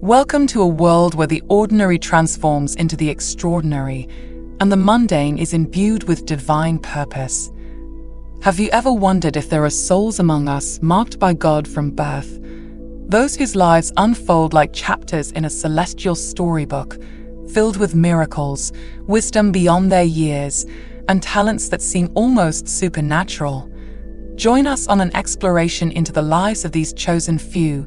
Welcome to a world where the ordinary transforms into the extraordinary, and the mundane is imbued with divine purpose. Have you ever wondered if there are souls among us marked by God from birth? Those whose lives unfold like chapters in a celestial storybook, filled with miracles, wisdom beyond their years, and talents that seem almost supernatural. Join us on an exploration into the lives of these chosen few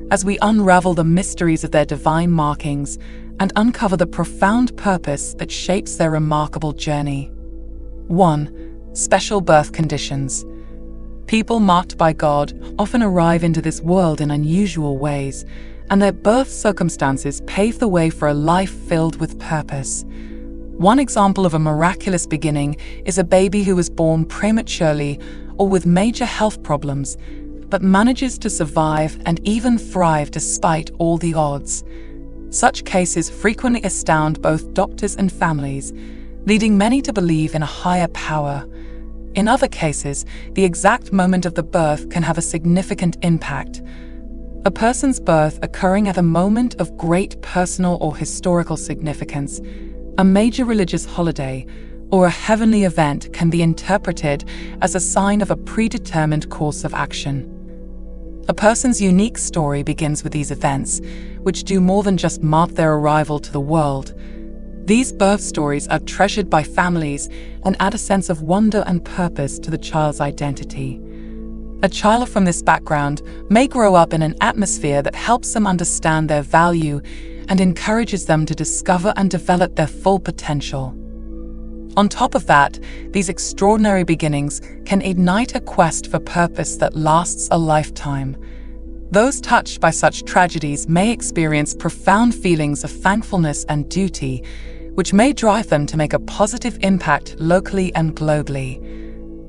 as we unravel the mysteries of their divine markings and uncover the profound purpose that shapes their remarkable journey. 1. Special birth conditions. People marked by God often arrive into this world in unusual ways, and their birth circumstances pave the way for a life filled with purpose. One example of a miraculous beginning is a baby who was born prematurely or with major health problems, but manages to survive and even thrive despite all the odds. Such cases frequently astound both doctors and families, leading many to believe in a higher power. In other cases, the exact moment of the birth can have a significant impact. A person's birth occurring at a moment of great personal or historical significance, a major religious holiday, or a heavenly event can be interpreted as a sign of a predetermined course of action. A person's unique story begins with these events, which do more than just mark their arrival to the world. These birth stories are treasured by families and add a sense of wonder and purpose to the child's identity. A child from this background may grow up in an atmosphere that helps them understand their value and encourages them to discover and develop their full potential. On top of that, these extraordinary beginnings can ignite a quest for purpose that lasts a lifetime. Those touched by such tragedies may experience profound feelings of thankfulness and duty, which may drive them to make a positive impact locally and globally.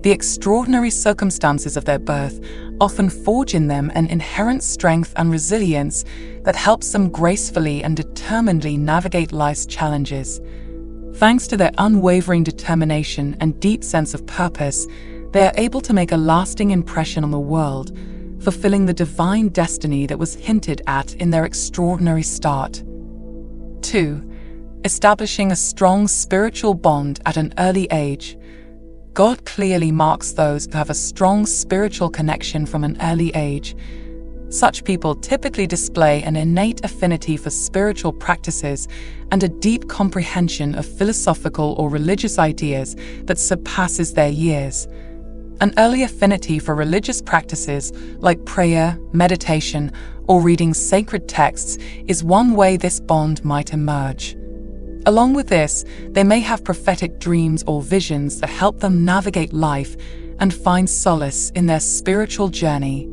The extraordinary circumstances of their birth often forge in them an inherent strength and resilience that helps them gracefully and determinedly navigate life's challenges. Thanks to their unwavering determination and deep sense of purpose, they are able to make a lasting impression on the world, fulfilling the divine destiny that was hinted at in their extraordinary start. 2. Establishing a strong spiritual bond at an early age. God clearly marks those who have a strong spiritual connection from an early age. Such people typically display an innate affinity for spiritual practices and a deep comprehension of philosophical or religious ideas that surpasses their years. An early affinity for religious practices like prayer, meditation, or reading sacred texts is one way this bond might emerge. Along with this, they may have prophetic dreams or visions that help them navigate life and find solace in their spiritual journey.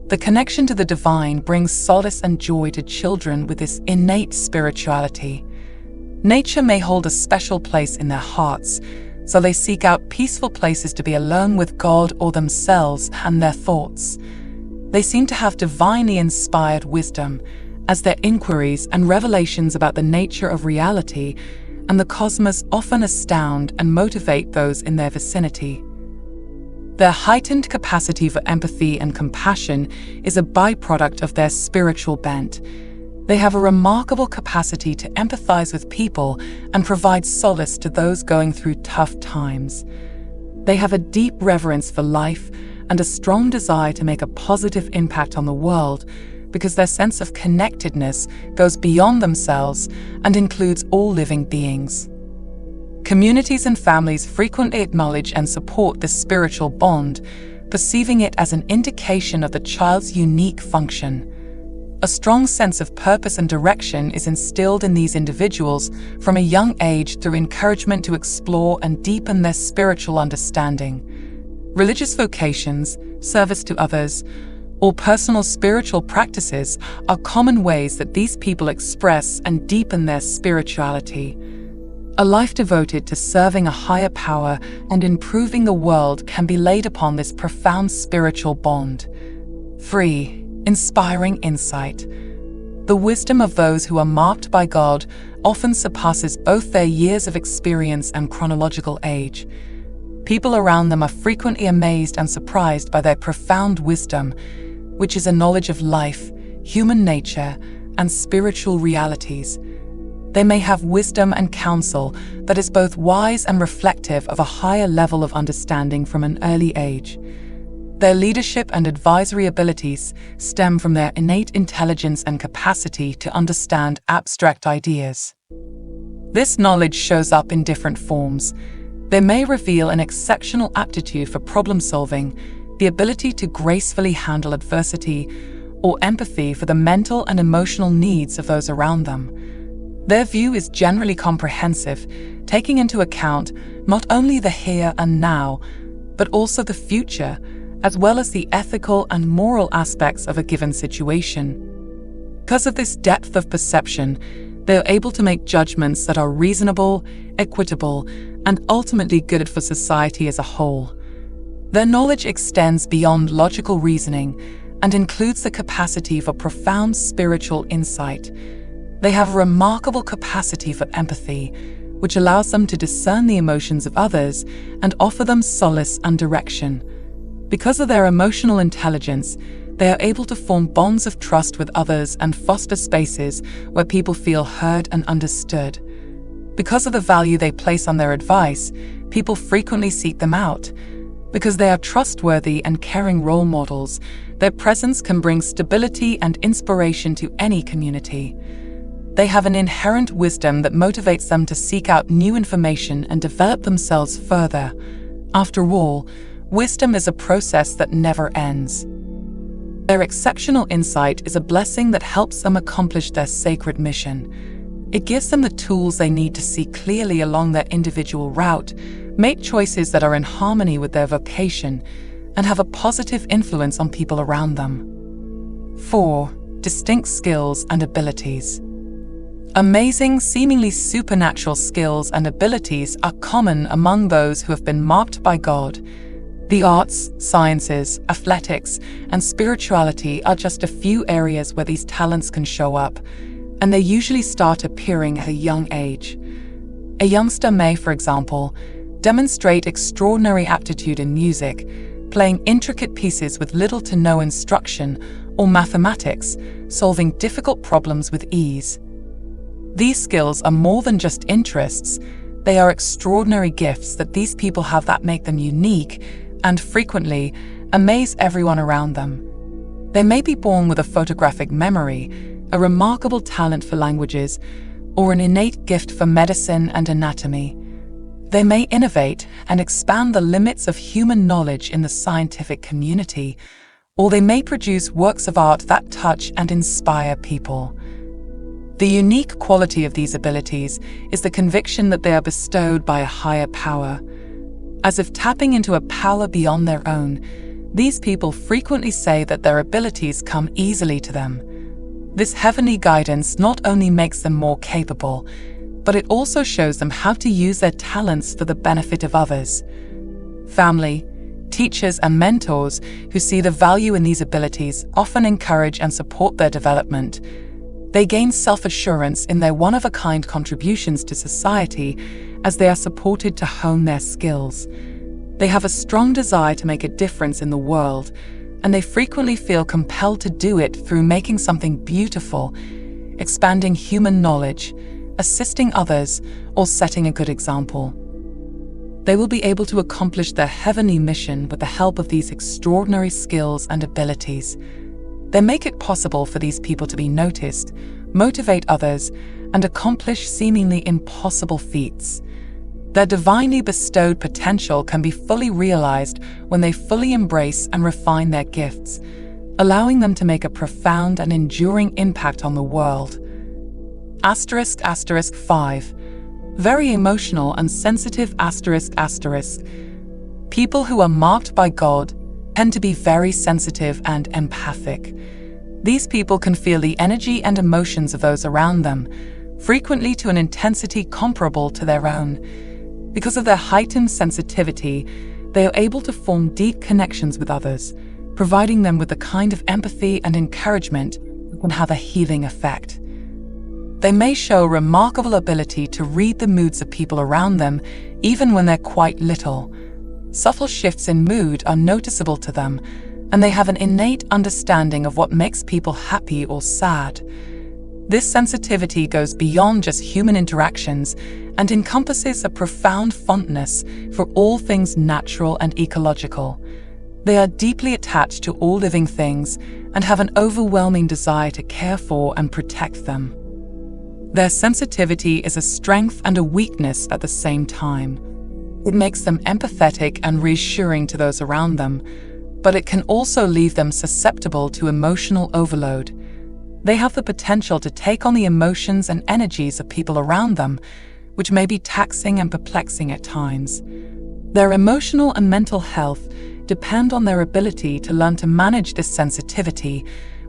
The connection to the divine brings solace and joy to children with this innate spirituality. Nature may hold a special place in their hearts, so they seek out peaceful places to be alone with God or themselves and their thoughts. They seem to have divinely inspired wisdom, as their inquiries and revelations about the nature of reality and the cosmos often astound and motivate those in their vicinity. Their heightened capacity for empathy and compassion is a byproduct of their spiritual bent. They have a remarkable capacity to empathize with people and provide solace to those going through tough times. They have a deep reverence for life and a strong desire to make a positive impact on the world, because their sense of connectedness goes beyond themselves and includes all living beings. Communities and families frequently acknowledge and support this spiritual bond, perceiving it as an indication of the child's unique function. A strong sense of purpose and direction is instilled in these individuals from a young age through encouragement to explore and deepen their spiritual understanding. Religious vocations, service to others, or personal spiritual practices are common ways that these people express and deepen their spirituality. A life devoted to serving a higher power and improving the world can be laid upon this profound spiritual bond. 3. Inspiring insight. The wisdom of those who are marked by God often surpasses both their years of experience and chronological age. People around them are frequently amazed and surprised by their profound wisdom, which is a knowledge of life, human nature, and spiritual realities. They may have wisdom and counsel that is both wise and reflective of a higher level of understanding from an early age. Their leadership and advisory abilities stem from their innate intelligence and capacity to understand abstract ideas. This knowledge shows up in different forms. They may reveal an exceptional aptitude for problem-solving, the ability to gracefully handle adversity, or empathy for the mental and emotional needs of those around them. Their view is generally comprehensive, taking into account not only the here and now, but also the future, as well as the ethical and moral aspects of a given situation. Because of this depth of perception, they are able to make judgments that are reasonable, equitable, and ultimately good for society as a whole. Their knowledge extends beyond logical reasoning and includes the capacity for profound spiritual insight. They have a remarkable capacity for empathy, which allows them to discern the emotions of others and offer them solace and direction. Because of their emotional intelligence, they are able to form bonds of trust with others and foster spaces where people feel heard and understood. Because of the value they place on their advice, people frequently seek them out. Because they are trustworthy and caring role models, their presence can bring stability and inspiration to any community. They have an inherent wisdom that motivates them to seek out new information and develop themselves further. After all, wisdom is a process that never ends. Their exceptional insight is a blessing that helps them accomplish their sacred mission. It gives them the tools they need to see clearly along their individual route, make choices that are in harmony with their vocation, and have a positive influence on people around them. 4. Distinct skills and abilities. Amazing, seemingly supernatural skills and abilities are common among those who have been marked by God. The arts, sciences, athletics, and spirituality are just a few areas where these talents can show up, and they usually start appearing at a young age. A youngster may, for example, demonstrate extraordinary aptitude in music, playing intricate pieces with little to no instruction, or mathematics, solving difficult problems with ease. These skills are more than just interests. They are extraordinary gifts that these people have that make them unique and frequently amaze everyone around them. They may be born with a photographic memory, a remarkable talent for languages, or an innate gift for medicine and anatomy. They may innovate and expand the limits of human knowledge in the scientific community, or they may produce works of art that touch and inspire people. The unique quality of these abilities is the conviction that they are bestowed by a higher power. As if tapping into a power beyond their own, these people frequently say that their abilities come easily to them. This heavenly guidance not only makes them more capable, but it also shows them how to use their talents for the benefit of others. Family, teachers, and mentors who see the value in these abilities often encourage and support their development. They gain self-assurance in their one-of-a-kind contributions to society as they are supported to hone their skills. They have a strong desire to make a difference in the world, and they frequently feel compelled to do it through making something beautiful, expanding human knowledge, assisting others, or setting a good example. They will be able to accomplish their heavenly mission with the help of these extraordinary skills and abilities. They make it possible for these people to be noticed, motivate others, and accomplish seemingly impossible feats. Their divinely bestowed potential can be fully realized when they fully embrace and refine their gifts, allowing them to make a profound and enduring impact on the world. ***5. Very emotional and sensitive ***. People who are marked by God tend to be very sensitive and empathic. These people can feel the energy and emotions of those around them, frequently to an intensity comparable to their own. Because of their heightened sensitivity, they are able to form deep connections with others, providing them with the kind of empathy and encouragement that can have a healing effect. They may show a remarkable ability to read the moods of people around them, even when they're quite little. Subtle shifts in mood are noticeable to them, and they have an innate understanding of what makes people happy or sad. This sensitivity goes beyond just human interactions and encompasses a profound fondness for all things natural and ecological. They are deeply attached to all living things and have an overwhelming desire to care for and protect them. Their sensitivity is a strength and a weakness at the same time. It makes them empathetic and reassuring to those around them, but it can also leave them susceptible to emotional overload. They have the potential to take on the emotions and energies of people around them, which may be taxing and perplexing at times. Their emotional and mental health depend on their ability to learn to manage this sensitivity,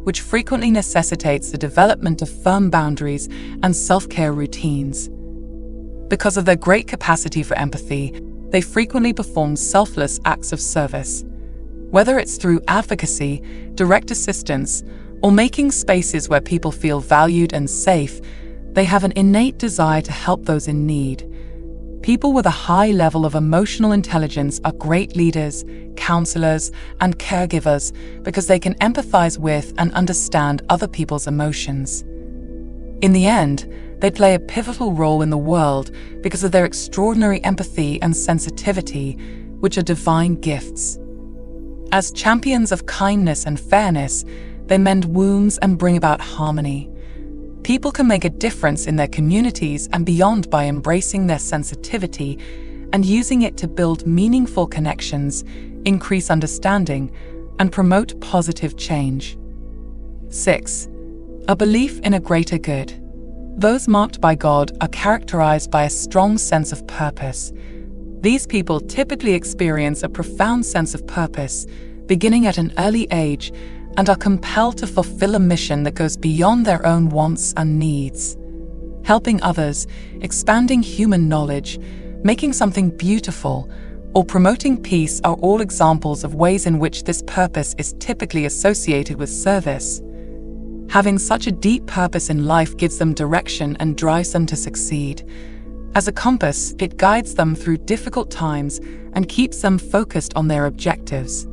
which frequently necessitates the development of firm boundaries and self-care routines. Because of their great capacity for empathy, they frequently perform selfless acts of service. Whether it's through advocacy, direct assistance, or making spaces where people feel valued and safe, they have an innate desire to help those in need. People with a high level of emotional intelligence are great leaders, counselors, and caregivers because they can empathize with and understand other people's emotions. In the end, they play a pivotal role in the world because of their extraordinary empathy and sensitivity, which are divine gifts. As champions of kindness and fairness, they mend wounds and bring about harmony. People can make a difference in their communities and beyond by embracing their sensitivity and using it to build meaningful connections, increase understanding, and promote positive change. 6. A belief in a greater good. Those marked by God are characterized by a strong sense of purpose. These people typically experience a profound sense of purpose, beginning at an early age, and are compelled to fulfill a mission that goes beyond their own wants and needs. Helping others, expanding human knowledge, making something beautiful, or promoting peace are all examples of ways in which this purpose is typically associated with service. Having such a deep purpose in life gives them direction and drives them to succeed. As a compass, it guides them through difficult times and keeps them focused on their objectives.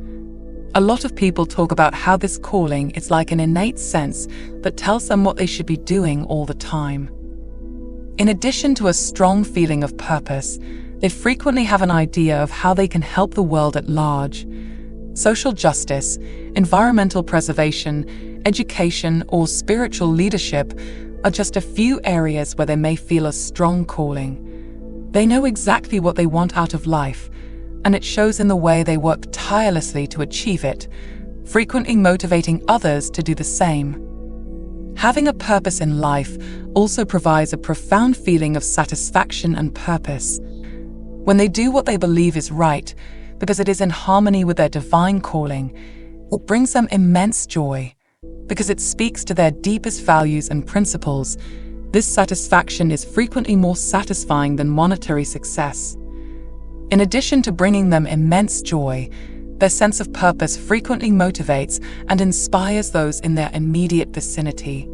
A lot of people talk about how this calling is like an innate sense that tells them what they should be doing all the time. In addition to a strong feeling of purpose, they frequently have an idea of how they can help the world at large. Social justice, environmental preservation, education, or spiritual leadership are just a few areas where they may feel a strong calling. They know exactly what they want out of life, and it shows in the way they work tirelessly to achieve it, frequently motivating others to do the same. Having a purpose in life also provides a profound feeling of satisfaction and purpose. When they do what they believe is right, because it is in harmony with their divine calling, it brings them immense joy. Because it speaks to their deepest values and principles, this satisfaction is frequently more satisfying than monetary success. In addition to bringing them immense joy, their sense of purpose frequently motivates and inspires those in their immediate vicinity.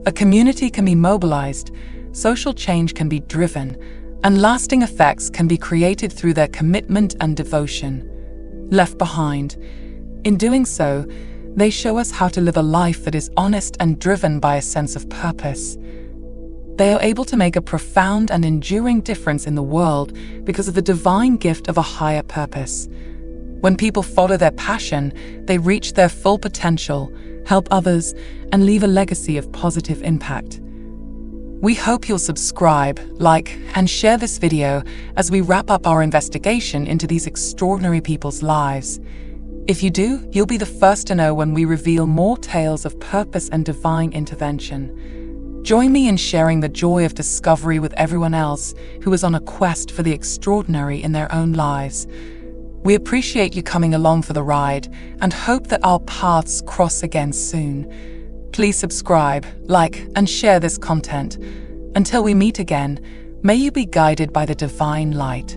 A community can be mobilized, social change can be driven, and lasting effects can be created through their commitment and devotion. Left behind. In doing so, they show us how to live a life that is honest and driven by a sense of purpose. They are able to make a profound and enduring difference in the world because of the divine gift of a higher purpose. When people follow their passion, they reach their full potential, help others, and leave a legacy of positive impact. We hope you'll subscribe, like, and share this video as we wrap up our investigation into these extraordinary people's lives. If you do, you'll be the first to know when we reveal more tales of purpose and divine intervention. Join me in sharing the joy of discovery with everyone else who is on a quest for the extraordinary in their own lives. We appreciate you coming along for the ride and hope that our paths cross again soon. Please subscribe, like, and share this content. Until we meet again, may you be guided by the divine light.